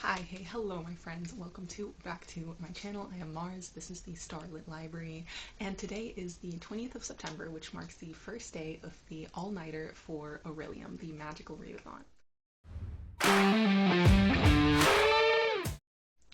Hi, hey, hello my friends, welcome back to my channel. I am Mars, this is the Starlit Library, and today is the 20th of September, which marks the first day of the all-nighter for Aurelium, the magical readathon.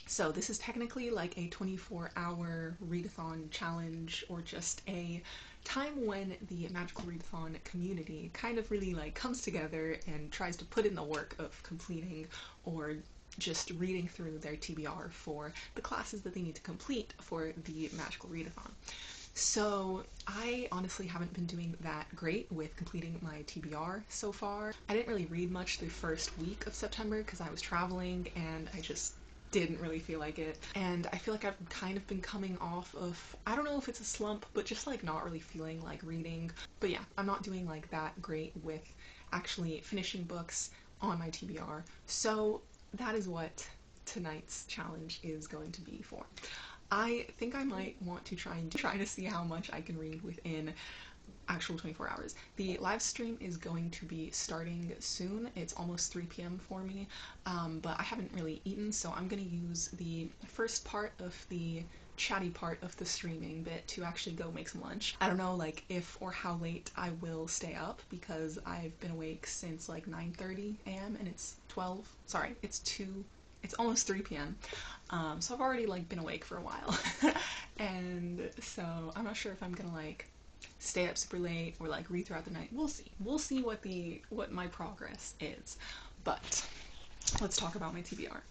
So this is technically like a 24-hour readathon challenge, or just a time when the magical readathon community kind of really like comes together and tries to put in the work of completing or just reading through their TBR for the classes that they need to complete for the magical readathon. So I honestly haven't been doing that great with completing my TBR so far. I didn't really read much the first week of September because I was traveling and I just didn't really feel like it. And I feel like I've kind of been coming off of, I don't know if it's a slump, but just like not really feeling like reading. But yeah, I'm not doing like that great with actually finishing books on my TBR. So that is what tonight's challenge is going to be for. I think I might want to try to see how much I can read within actual 24 hours. The live stream is going to be starting soon. It's almost 3 p.m. for me, but I haven't really eaten, so I'm going to use the first part of the chatty part of the streaming bit to actually go make some lunch. I don't know like if or how late I will stay up because I've been awake since like 9:30 a.m. and it's it's almost 3 p.m. So I've already like been awake for a while. And so I'm not sure if I'm gonna like stay up super late or like read throughout the night. We'll see. We'll see what my progress is. But let's talk about my TBR.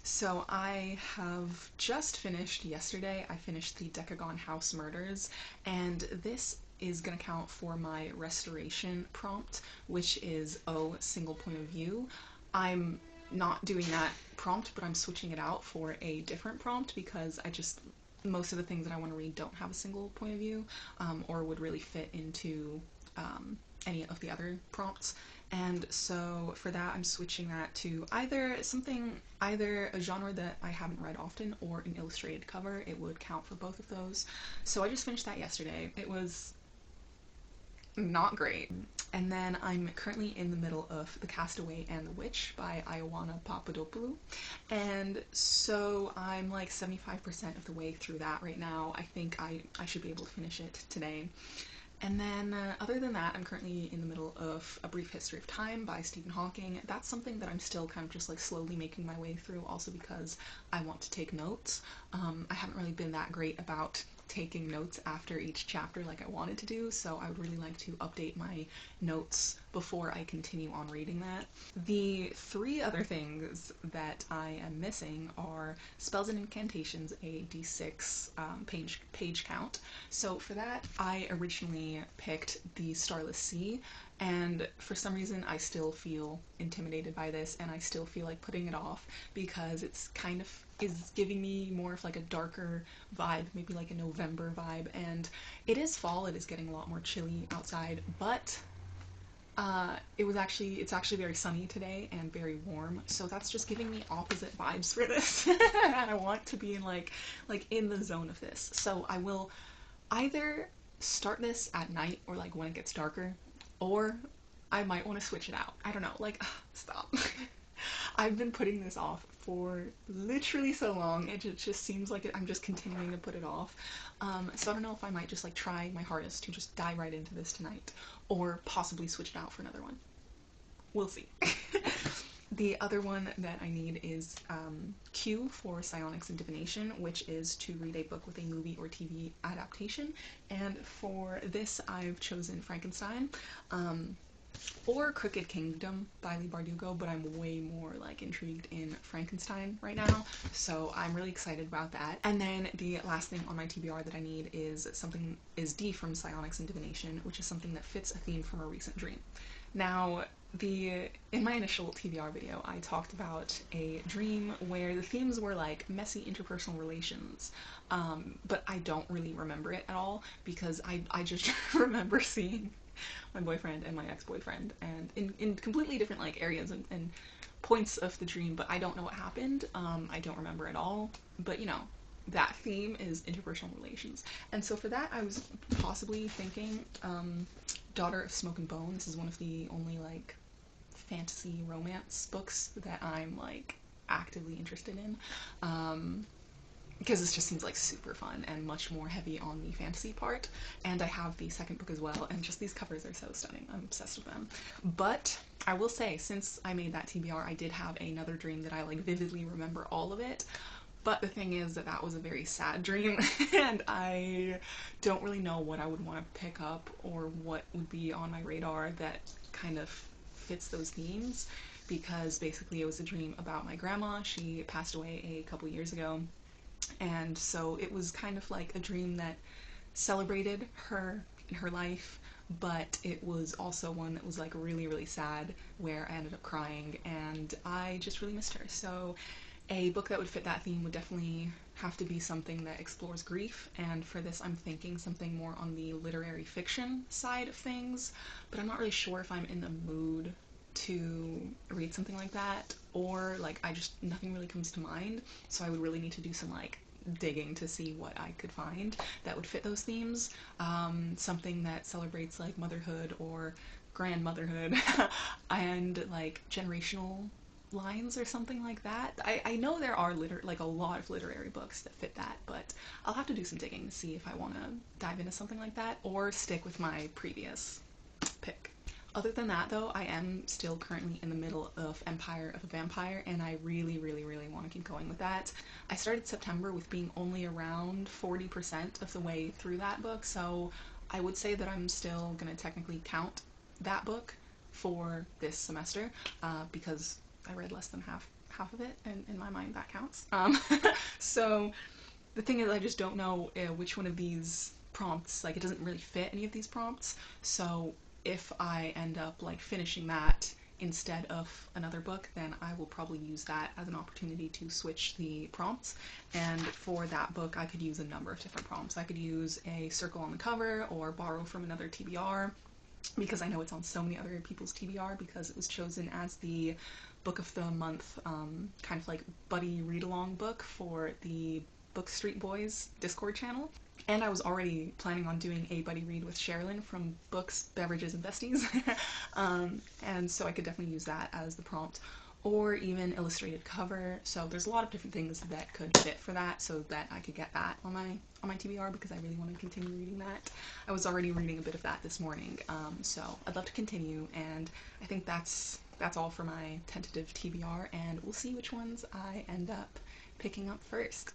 So I have just finished yesterday. I finished the Decagon House Murders, and this is going to count for my restoration prompt, which is single point of view. I'm not doing that prompt, but I'm switching it out for a different prompt because most of the things that I want to read don't have a single point of view, or would really fit into any of the other prompts. And so for that, I'm switching that to either a genre that I haven't read often or an illustrated cover. It would count for both of those. So I just finished that yesterday. It was not great. And then I'm currently in the middle of The Castaway and the Witch by Ioana Papadopoulou. And so I'm like 75% of the way through that right now. I think I should be able to finish it today. And then other than that, I'm currently in the middle of A Brief History of Time by Stephen Hawking. That's something that I'm still kind of just like slowly making my way through, also because I want to take notes. I haven't really been that great about taking notes after each chapter like I wanted to do, so I would really like to update my notes before I continue on reading that. The three other things that I am missing are Spells and Incantations, a d6 page count. So for that, I originally picked the Starless Sea, and for some reason I still feel intimidated by this, and I still feel like putting it off because it's kind of is giving me more of like a darker vibe, maybe like a November vibe, and it is fall, it is getting a lot more chilly outside, but it's actually very sunny today and very warm, so that's just giving me opposite vibes for this. And I want to be in like in the zone of this. So I will either start this at night or like when it gets darker, or I might want to switch it out. I don't know, like stop. I've been putting this off for literally so long. It just seems like I'm just continuing to put it off. So I don't know if I might just like try my hardest to just dive right into this tonight, or possibly switch it out for another one. We'll see. The other one that I need is Q for Psionics and Divination, which is to read a book with a movie or TV adaptation. And for this, I've chosen Frankenstein. Or Crooked Kingdom by Leigh Bardugo, but I'm way more like intrigued in Frankenstein right now, so I'm really excited about that. And then the last thing on my TBR that I need is D from Psionics and Divination, which is something that fits a theme from a recent dream. Now, in my initial TBR video, I talked about a dream where the themes were like messy interpersonal relations, but I don't really remember it at all because I just remember seeing my boyfriend and my ex-boyfriend, and in completely different like areas and points of the dream, but I don't know what happened. I don't remember at all, but you know, that theme is interpersonal relations. And so for that, I was possibly thinking Daughter of Smoke and Bone. This is one of the only like fantasy romance books that I'm like actively interested in. Because this just seems like super fun and much more heavy on the fantasy part. And I have the second book as well, and just these covers are so stunning. I'm obsessed with them. But I will say, since I made that TBR, I did have another dream that I like vividly remember all of it. But the thing is that that was a very sad dream, and I don't really know what I would want to pick up or what would be on my radar that kind of fits those themes, because basically it was a dream about my grandma. She passed away a couple years ago, and so it was kind of like a dream that celebrated her life, but it was also one that was like really, really sad, where I ended up crying, and I just really missed her. So a book that would fit that theme would definitely have to be something that explores grief, and for this I'm thinking something more on the literary fiction side of things, but I'm not really sure if I'm in the mood to read something like that, or like I just, nothing really comes to mind, so I would really need to do some like digging to see what I could find that would fit those themes. Something that celebrates like motherhood or grandmotherhood and like generational lines or something like that. I know there are like a lot of literary books that fit that, but I'll have to do some digging to see if I want to dive into something like that or stick with my previous pick. Other than that, though, I am still currently in the middle of Empire of a Vampire, and I really, really, really want to keep going with that. I started September with being only around 40% of the way through that book, so I would say that I'm still going to technically count that book for this semester, because I read less than half of it, and in my mind that counts. So the thing is, I just don't know which one of these prompts, like it doesn't really fit any of these prompts, so if I end up like finishing that instead of another book, then I will probably use that as an opportunity to switch the prompts. And for that book, I could use a number of different prompts. I could use a circle on the cover or borrow from another TBR, because I know it's on so many other people's TBR, because it was chosen as the book of the month, kind of like buddy read-along book for the Book Street Boys Discord channel. And I was already planning on doing a buddy read with Sherilyn from Books, Beverages, and Besties. And so I could definitely use that as the prompt, or even illustrated cover. So there's a lot of different things that could fit for that, so that I could get that on my TBR, because I really want to continue reading that. I was already reading a bit of that this morning, so I'd love to continue, and I think that's all for my tentative TBR, and we'll see which ones I end up picking up first.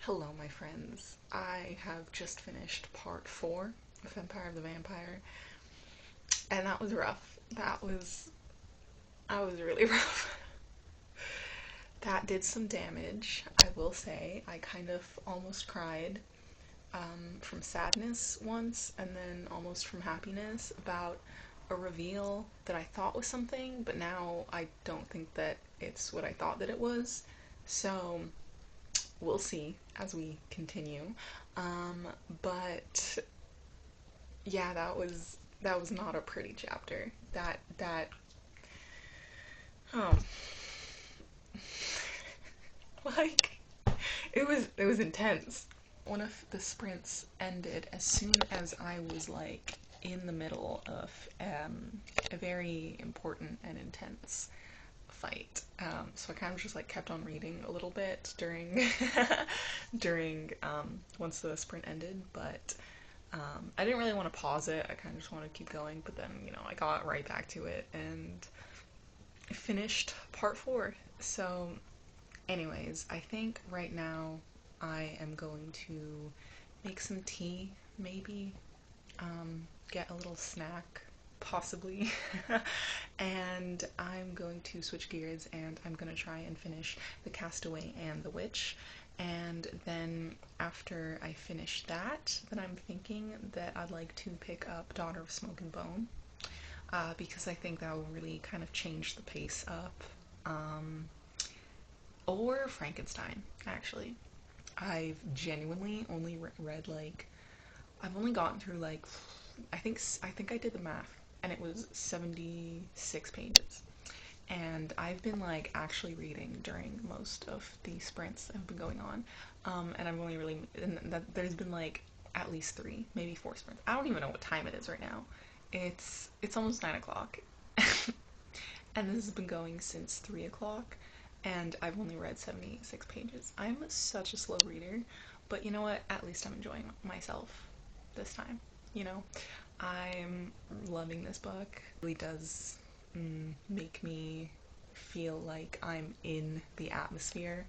Hello, my friends. I have just finished part 4 of Empire of the Vampire, and that was rough. That was really rough. That did some damage, I will say. I kind of almost cried, from sadness once, and then almost from happiness, about a reveal that I thought was something, but now I don't think that it's what I thought that it was. So we'll see as we continue. Um, but yeah, that was not a pretty chapter. That um like it was intense. One of the sprints ended as soon as I was like in the middle of a very important and intense fight. So I kind of just like kept on reading a little bit during during once the sprint ended, but I didn't really want to pause it. I kind of just wanted to keep going, but then I got right back to it and finished part 4. So anyways, I think right now I am going to make some tea, maybe, get a little snack, possibly, and I'm going to switch gears and I'm going to try and finish The Castaway and The Witch. And then after I finish that, then I'm thinking that I'd like to pick up Daughter of Smoke and Bone, because I think that will really kind of change the pace up. Or Frankenstein, actually. I've genuinely only read like I've only gotten through like I think I did the math and it was 76 pages. And I've been like actually reading during most of the sprints that have been going on. And I've only really and that there's been like at least 3, maybe 4 sprints. I don't even know what time it is right now. It's almost 9 o'clock. And this has been going since 3 o'clock, and I've only read 76 pages. I'm such a slow reader, but you know what? At least I'm enjoying myself this time. You know, I'm loving this book. It really does make me feel like I'm in the atmosphere,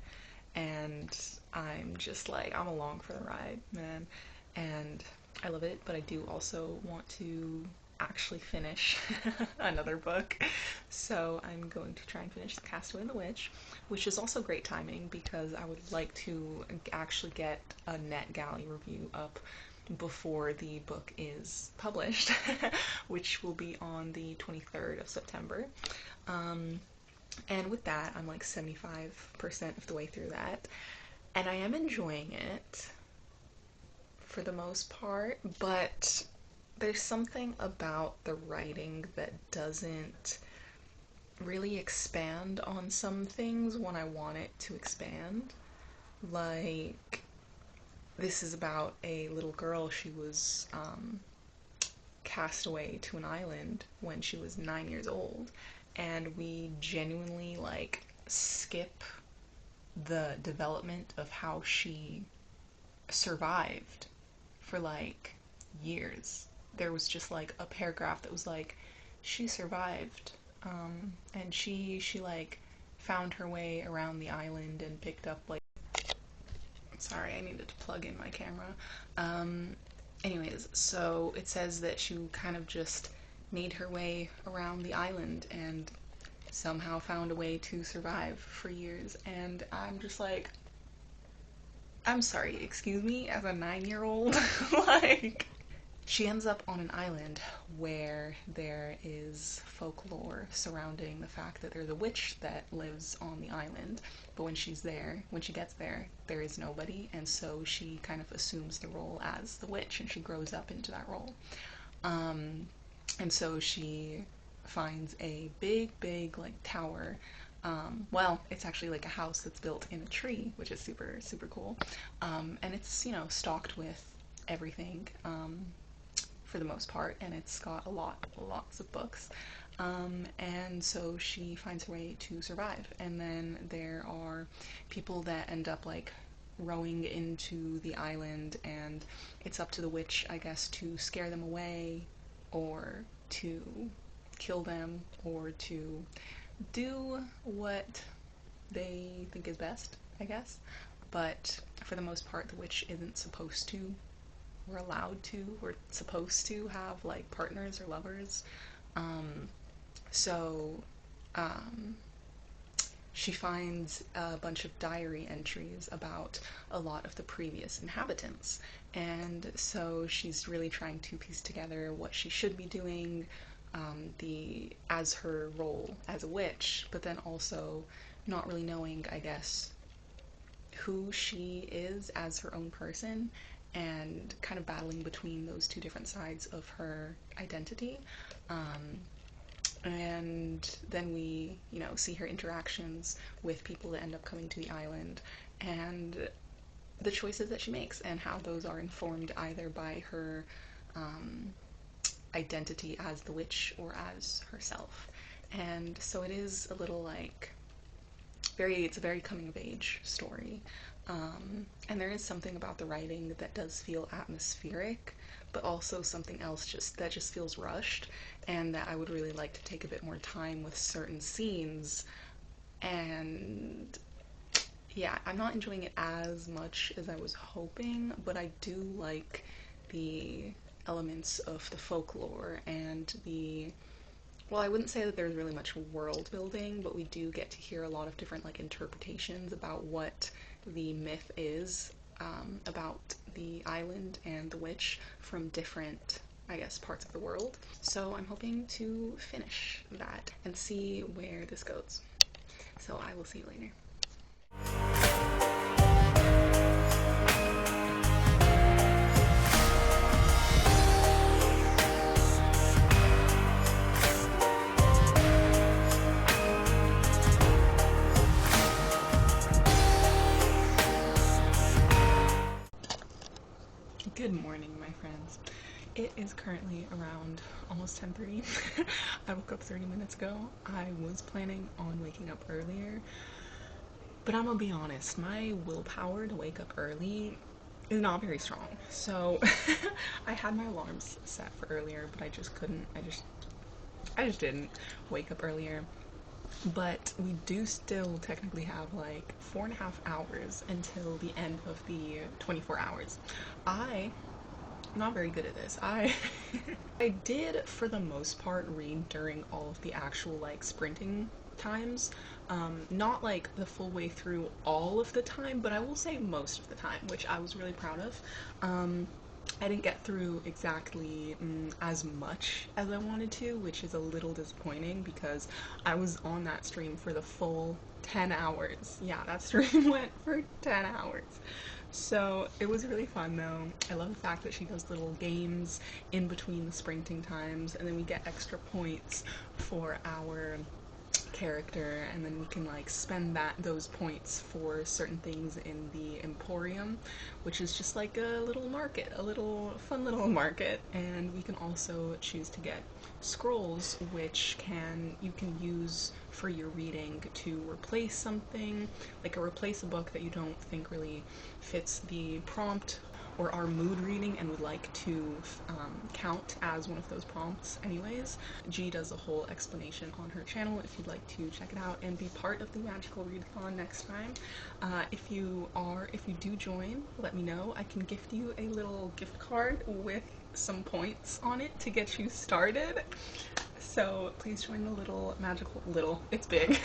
and I'm just like, I'm along for the ride, man. And I love it, but I do also want to actually finish another book. So I'm going to try and finish The Castaway and the Witch, which is also great timing because I would like to actually get a NetGalley review up before the book is published, which will be on the 23rd of September. Um, and with that, I'm like 75% of the way through that. And I am enjoying it for the most part, but there's something about the writing that doesn't really expand on some things when I want it to expand. Like, this is about a little girl. She was cast away to an island when she was 9 years old, and we genuinely like skip the development of how she survived for like years. There was just like a paragraph that was like, she survived, and she like found her way around the island and picked up like, sorry, I needed to plug in my camera. Anyways, so it says that she kind of just made her way around the island and somehow found a way to survive for years. And I'm just like, I'm sorry, excuse me, as a 9-year-old, like, she ends up on an island where there is folklore surrounding the fact that there's a witch that lives on the island, but when she gets there, there is nobody, and so she kind of assumes the role as the witch, and she grows up into that role. And so she finds a big, like, tower. Well, it's actually like a house that's built in a tree, which is super cool. And it's, stocked with everything, for the most part, and it's got lots of books. And so she finds her way to survive. And then there are people that end up like rowing into the island, and it's up to the witch, I guess, to scare them away, or to kill them, or to do what they think is best, I guess. But for the most part, the witch isn't supposed to, or allowed to, or supposed to have like partners or lovers. So um, she finds a bunch of diary entries about a lot of the previous inhabitants. And so she's really trying to piece together what she should be doing, as her role as a witch, but then also not really knowing, I guess, who she is as her own person, and kind of battling between those two different sides of her identity. And then we, see her interactions with people that end up coming to the island, and the choices that she makes, and how those are informed either by her identity as the witch or as herself. And so it is a little like it's a very coming of age story. And there is something about the writing that does feel atmospheric, but also something else that just feels rushed, and that I would really like to take a bit more time with certain scenes. And yeah, I'm not enjoying it as much as I was hoping, but I do like the elements of the folklore and well, I wouldn't say that there's really much world building, but we do get to hear a lot of different interpretations about what the myth is, about the island and the witch from different, I guess, parts of the world. So I'm hoping to finish that and see where this goes. So I will see you later. Good morning, my friends. It is currently around almost 10:30. I woke up 30 minutes ago. I was planning on waking up earlier, but I'm gonna be honest, my willpower to wake up early is not very strong. So I had my alarms set for earlier, but I just couldn't. I just didn't wake up earlier. But we do still technically have 4.5 hours until the end of the 24 hours. I'm not very good at this. I did, for the most part, read during all of the actual sprinting times. Not the full way through all of the time, but I will say most of the time, which I was really proud of. I didn't get through exactly as much as I wanted to, which is a little disappointing because I was on that stream for the full 10 hours. Yeah, that stream went for 10 hours. So it was really fun though. I love the fact that she does little games in between the sprinting times, and then we get extra points for our character, and then we can spend those points for certain things in the Emporium, which is just a little market, a fun little market. And we can also choose to get scrolls, which you can use for your reading to replace something, replace a book that you don't think really fits the prompt or our mood reading and would like to count as one of those prompts anyways. G does a whole explanation on her channel if you'd like to check it out and be part of the magical readathon next time. If you do join, let me know. I can gift you a little gift card with some points on it to get you started. So please join the it's big.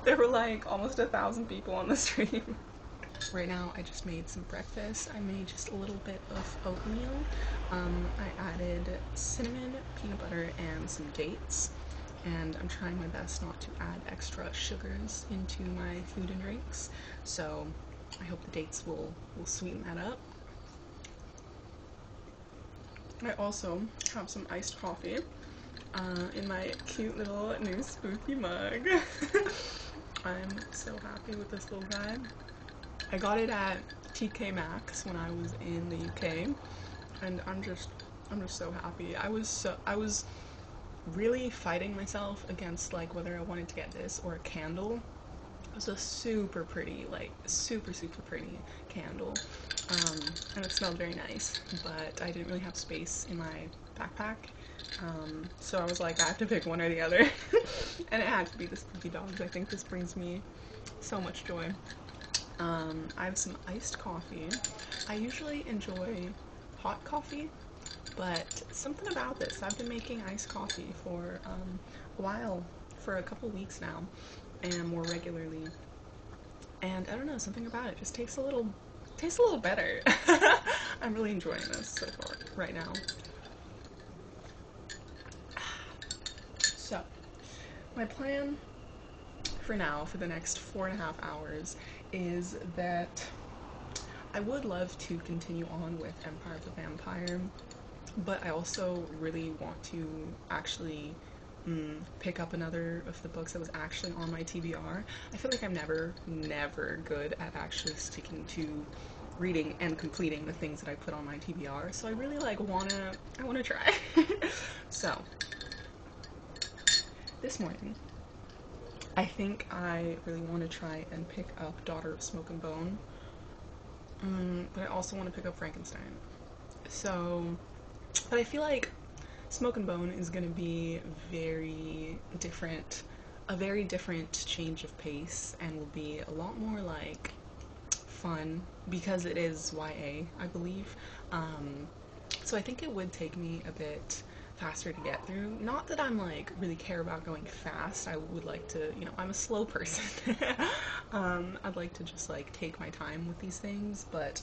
There were almost 1,000 people on the stream. Right now I just made some breakfast. I made just a little bit of oatmeal. I added cinnamon, peanut butter, and some dates. And I'm trying my best not to add extra sugars into my food and drinks. So I hope the dates will sweeten that up. I also have some iced coffee in my cute little new spooky mug. I'm so happy with this little guy. I got it at TK Maxx when I was in the UK, and I'm just so happy. I was really fighting myself against whether I wanted to get this or a candle. It was a super pretty, super pretty candle, and it smelled very nice, but I didn't really have space in my backpack, so I was I have to pick one or the other, and it had to be the Spooky Dogs. I think this brings me so much joy. I have some iced coffee. I usually enjoy hot coffee, but something about this, I've been making iced coffee for a while, for a couple weeks now, and more regularly. And I don't know, something about it just tastes a little better. I'm really enjoying this so far right now. So, my plan for now, for the next 4.5 hours, is that I would love to continue on with Empire of the Vampire, but I also really want to actually pick up another of the books that was actually on my TBR. I feel like I'm never good at actually sticking to reading and completing the things that I put on my TBR, so I really like I wanna try. So, this morning, I think I really want to try and pick up Daughter of Smoke and Bone, but I also want to pick up Frankenstein. So, but I feel like Smoke and Bone is going to be very different, a very different change of pace, and will be a lot more like fun because it is YA, I believe. So I think it would take me a bit faster to get through. Not that I'm like really care about going fast. I would like to, I'm a slow person. I'd like to just like take my time with these things, but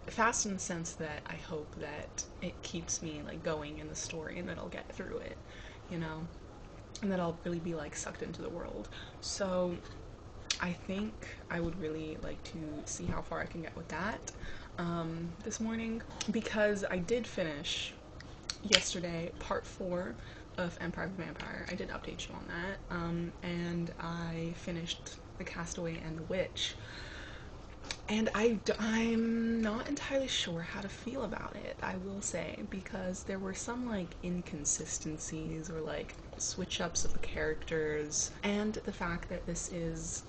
fast in the sense that I hope that it keeps me like going in the story and that I'll get through it, you know, and that I'll really be like sucked into the world. So I think I would really like to see how far I can get with that this morning, because I did finish yesterday part 4 of Empire of the Vampire. I did update you on that, and I finished The Castaway and the Witch, and I'm not entirely sure how to feel about it, I will say, because there were some like inconsistencies or like switch ups of the characters, and the fact that this is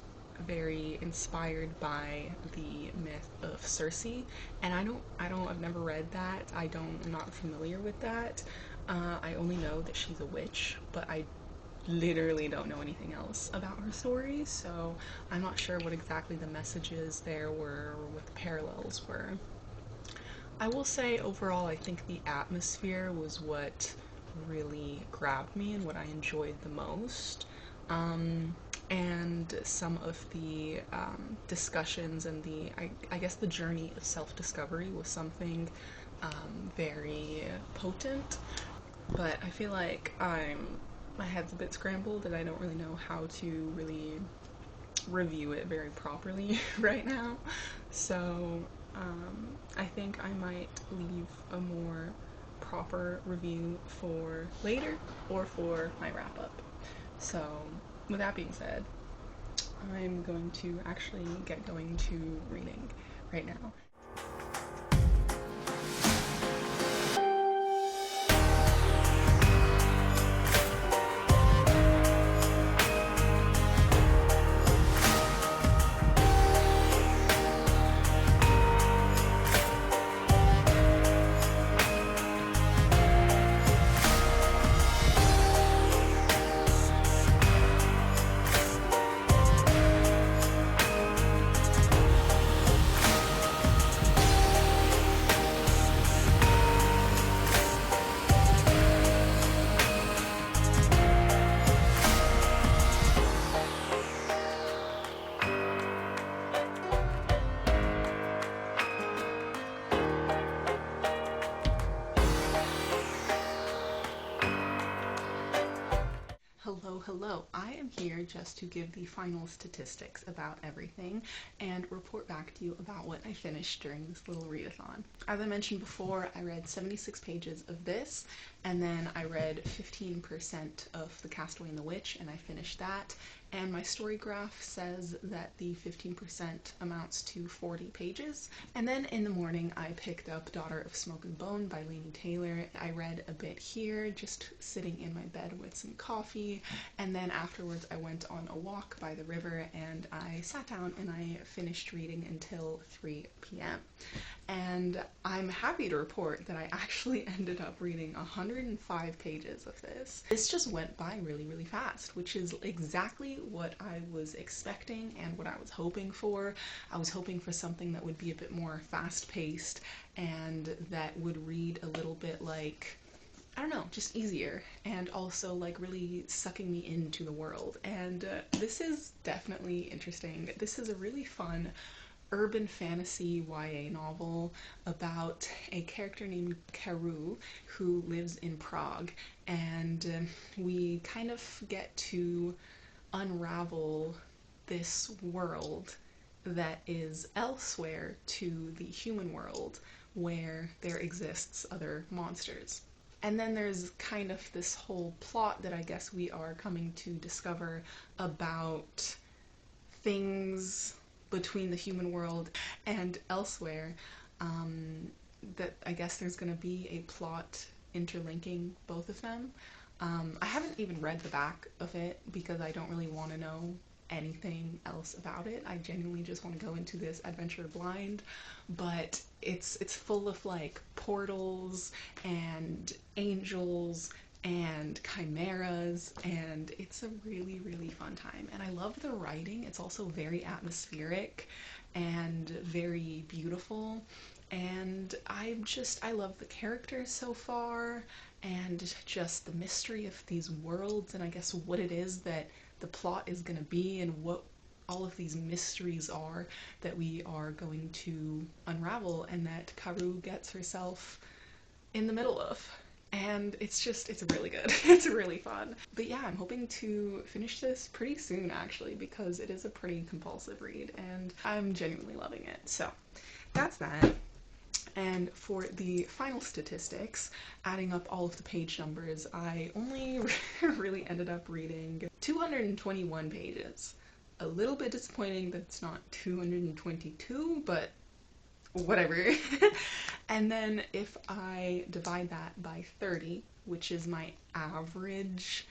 very inspired by the myth of Circe, and I've never read that. I'm not familiar with that. I only know that she's a witch, but I literally don't know anything else about her story, so I'm not sure what exactly the messages there were or what the parallels were. I will say overall, I think the atmosphere was what really grabbed me and what I enjoyed the most. And some of the discussions and I guess the journey of self-discovery was something very potent, but I feel like my head's a bit scrambled and I don't really know how to really review it very properly right now. So I think I might leave a more proper review for later or for my wrap up. So with that being said, I'm going to actually get going to reading right now. Hello. I am here just to give the final statistics about everything and report back to you about what I finished during this little readathon. As I mentioned before, I read 76 pages of this, and then I read 15% of The Castaway and the Witch, and I finished that. And my story graph says that the 15% amounts to 40 pages. And then in the morning, I picked up Daughter of Smoke and Bone by Laini Taylor. I read a bit here, just sitting in my bed with some coffee. And then afterwards, I went on a walk by the river and I sat down and I finished reading until 3 p.m. And I'm happy to report that I actually ended up reading 105 pages of this. This just went by really, really fast, which is exactly what I was expecting and what I was hoping for. I was hoping for something that would be a bit more fast-paced and that would read a little bit like I don't know, just easier, and also like really sucking me into the world. And this is definitely interesting. This is a really fun urban fantasy YA novel about a character named Karu who lives in Prague, and we kind of get to unravel this world that is elsewhere to the human world where there exists other monsters. And then there's kind of this whole plot that I guess we are coming to discover about things between the human world and elsewhere, that I guess there's going to be a plot interlinking both of them. I haven't even read the back of it because I don't really want to know anything else about it. I genuinely just want to go into this adventure blind, but it's full of like portals and angels and chimeras, and it's a really, really fun time. And I love the writing. It's also very atmospheric and very beautiful, and I love the characters so far, and just the mystery of these worlds, and I guess what it is that the plot is going to be, and what all of these mysteries are that we are going to unravel, and that Karu gets herself in the middle of. And it's really good. It's really fun. But yeah, I'm hoping to finish this pretty soon actually, because it is a pretty compulsive read and I'm genuinely loving it. So that's that. And for the final statistics, adding up all of the page numbers, I only really ended up reading 221 pages. A little bit disappointing that it's not 222, but whatever. And then if I divide that by 30, which is my average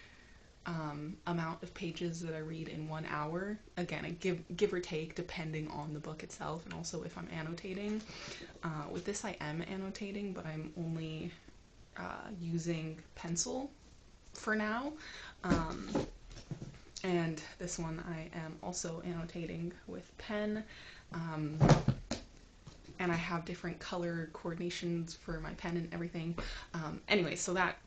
amount of pages that I read in 1 hour, again, I give or take depending on the book itself and also if I'm annotating. With this I am annotating, but I'm only using pencil for now. And this one I am also annotating with pen. And I have different color coordinations for my pen and everything. Anyway, so that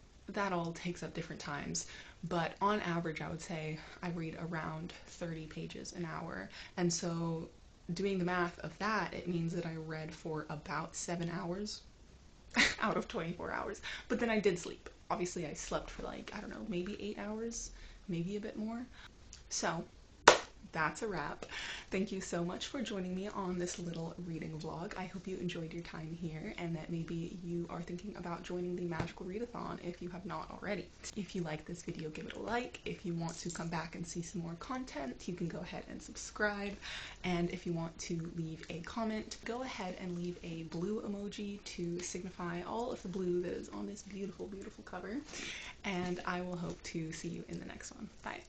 all takes up different times, but on average I would say I read around 30 pages an hour, and so doing the math of that, it means that I read for about 7 hours out of 24 hours, but then I did sleep. Obviously I slept for like, I don't know, maybe 8 hours, maybe a bit more. So that's a wrap. Thank you so much for joining me on this little reading vlog. I hope you enjoyed your time here and that maybe you are thinking about joining the Magical Readathon if you have not already. If you like this video, give it a like. If you want to come back and see some more content, you can go ahead and subscribe. And if you want to leave a comment, go ahead and leave a blue emoji to signify all of the blue that is on this beautiful, beautiful cover. And I will hope to see you in the next one. Bye.